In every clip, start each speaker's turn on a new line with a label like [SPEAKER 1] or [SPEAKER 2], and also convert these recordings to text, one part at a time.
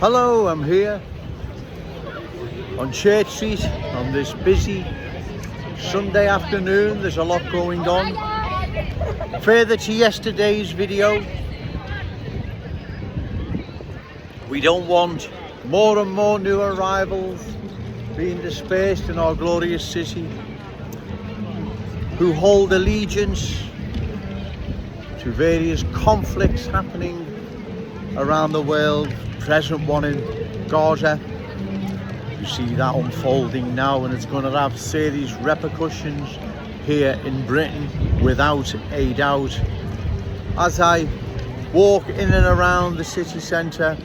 [SPEAKER 1] Hello, I'm here on Church Street on this busy Sunday afternoon. There's a lot going on. Further to yesterday's video, we don't want more and more new arrivals being dispersed in our glorious city, who hold allegiance to various conflicts happening around the world. Present one in Gaza. You see that unfolding now, and it's going to have serious repercussions here in Britain without a doubt. As I walk in and around the city centre,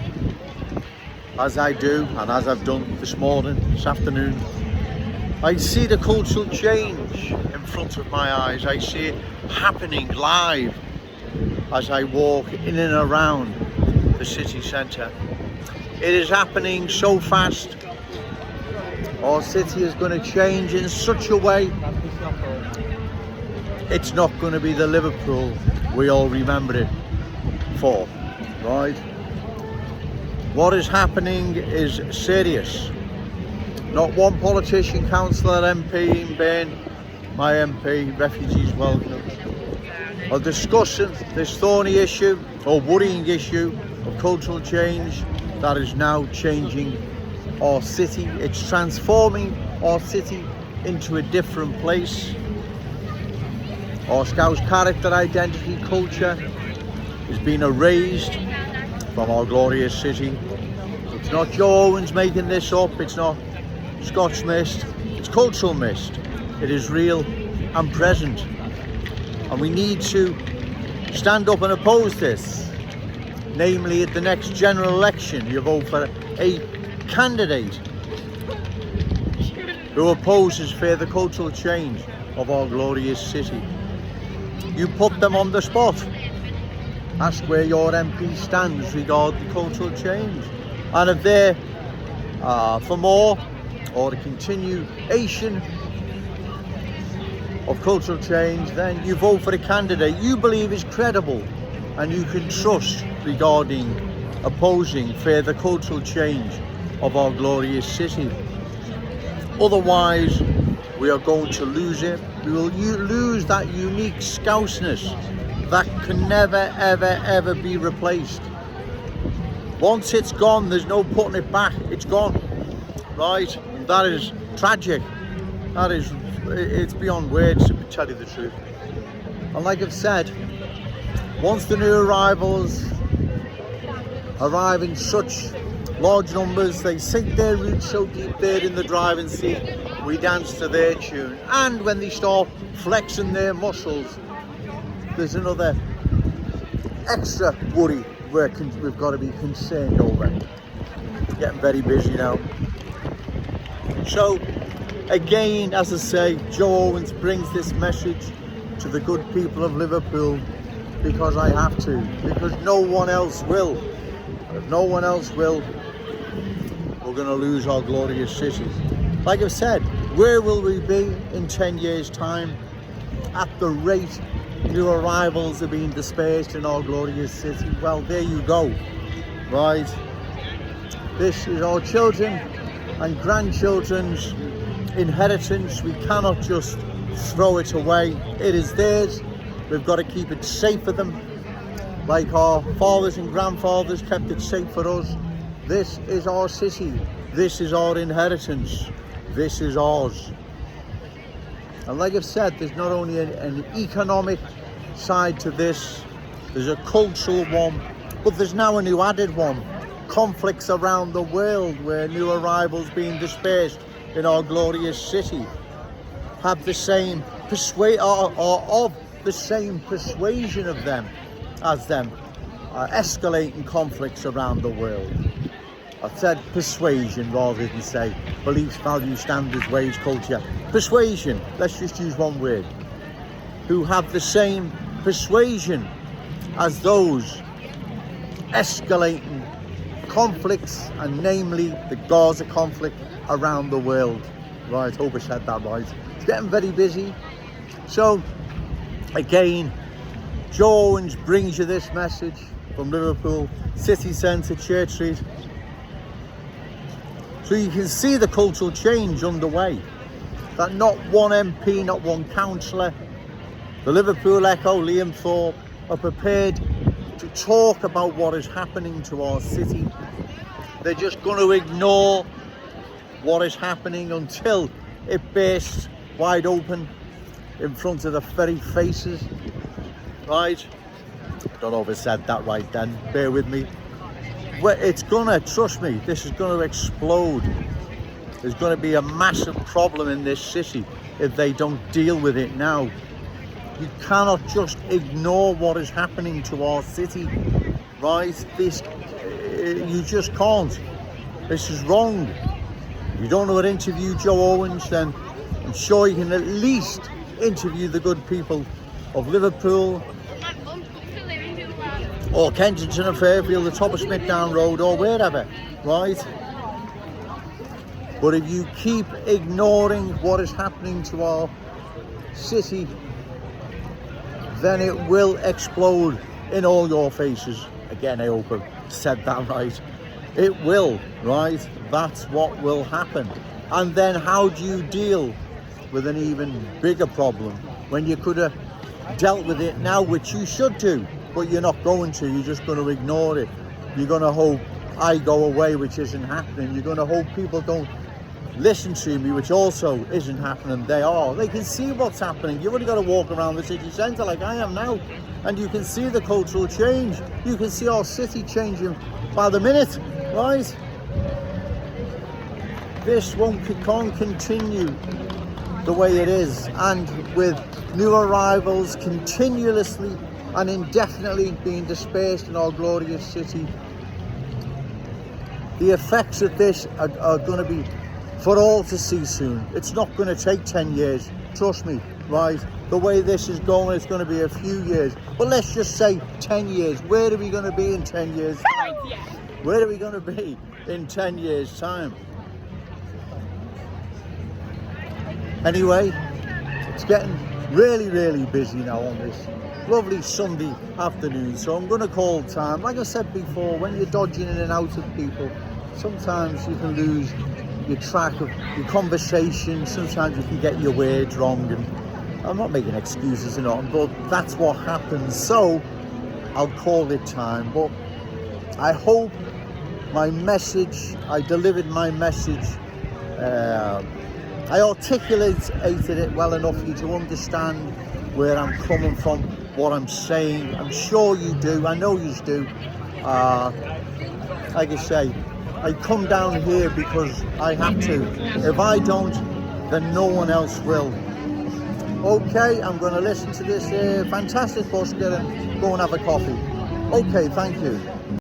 [SPEAKER 1] as I do and as I've done this morning, this afternoon, I see the cultural change in front of my eyes. I see it happening live as I walk in and around the city centre. It is happening so fast. Our city is going to change in such a way. It's not going to be the Liverpool we all remember it for, right? What is happening is serious. Not one politician, councillor, MP in Bern, my MP, refugees welcome, are discussing this thorny issue or worrying issue of cultural change that is now changing our city. It's transforming our city into a different place. Our Scouse character, identity, culture is being erased from our glorious city. It's not Joe Owens making this up, it's not Scotch mist, it's cultural mist. It is real and present, and we need to stand up and oppose this. Namely, at the next general election, you vote for a candidate who opposes further cultural change of our glorious city. You put them on the spot. Ask where your MP stands regarding cultural change. And if they're for more or the continuation of cultural change, then you vote for a candidate you believe is credible and you can trust regarding opposing further cultural change of our glorious city. Otherwise, we are going to lose it. We will lose that unique Scouseness that can never, ever, ever be replaced. Once it's gone, there's no putting it back. It's gone, right? And that is tragic. It's beyond words, to tell you the truth. And like I've said, once the new arrivals arrive in such large numbers, they sink their roots so deep there in the driving seat, we dance to their tune. And when they start flexing their muscles, there's another extra worry we've got to be concerned over. Getting very busy now. So again, as I say, Joe Owens brings this message to the good people of Liverpool because I have to, because no one else will. If no one else will, we're going to lose our glorious city. Like I've said, where will we be in 10 years' time? At the rate new arrivals are being dispersed in our glorious city. Well, there you go, right? This is our children and grandchildren's inheritance. We cannot just throw it away. It is theirs. We've got to keep it safe for them, like our fathers and grandfathers kept it safe for us. This is our city. This is our inheritance. This is ours. And like I've said, there's not only an economic side to this, there's a cultural one, but there's now a new added one. Conflicts around the world where new arrivals being dispersed in our glorious city have the same of the same persuasion of them as them, escalating conflicts around the world. I said persuasion rather than say beliefs, values, standards, ways, culture. Persuasion, let's just use one word. Who have the same persuasion as those escalating conflicts, and namely the Gaza conflict around the world. Right, hope I said that right. It's getting very busy. So again, Joe Owens brings you this message from Liverpool, city centre, Church Street. So you can see the cultural change underway. That not one MP, not one councillor, the Liverpool Echo, Liam Thorpe, are prepared to talk about what is happening to our city. They're just going to ignore what is happening until it bursts wide open in front of the very faces, right? Don't know if I said that right then, bear with me. Well, it's gonna, trust me, this is gonna explode. There's gonna be a massive problem in this city if they don't deal with it now. You cannot just ignore what is happening to our city, right? You just can't. This is wrong. If you don't know how to interview Joe Owens, then I'm sure you can at least interview the good people of Liverpool, or Kensington and Fairfield, the top of Smithdown Road, or wherever, right? But if you keep ignoring what is happening to our city, then it will explode in all your faces. Again, I hope I said that right. It will, right? That's what will happen. And then how do you deal with an even bigger problem when you could have dealt with it now, which you should do, but you're not going to. You're just going to ignore it. You're going to hope I go away, which isn't happening. You're going to hope people don't listen to me, which also isn't happening. They are. They can see what's happening. You've only got to walk around the city centre like I am now, and you can see the cultural change. You can see our city changing by the minute, right? This can't continue the way it is, and with new arrivals continuously and indefinitely being dispersed in our glorious city, the effects of this are going to be for all to see soon. It's not going to take 10 years, trust me, right? The way this is going, it's going to be a few years, but let's just say 10 years. Where are we going to be in 10 years time? Where are we going to be in 10 years time? Anyway, it's getting really, really busy now on this lovely Sunday afternoon, so I'm going to call time. Like I said before, when you're dodging in and out of people, sometimes you can lose your track of your conversation. Sometimes you can get your words wrong, and I'm not making excuses or not, but that's what happens. So I'll call it time. But I hope my message, I delivered my message, I articulated it well enough for you to understand where I'm coming from, what I'm saying. I'm sure you do. I know you do. Like I say, I come down here because I have to. If I don't, then no one else will. Okay, I'm going to listen to this fantastic busker and go and have a coffee. Okay, thank you.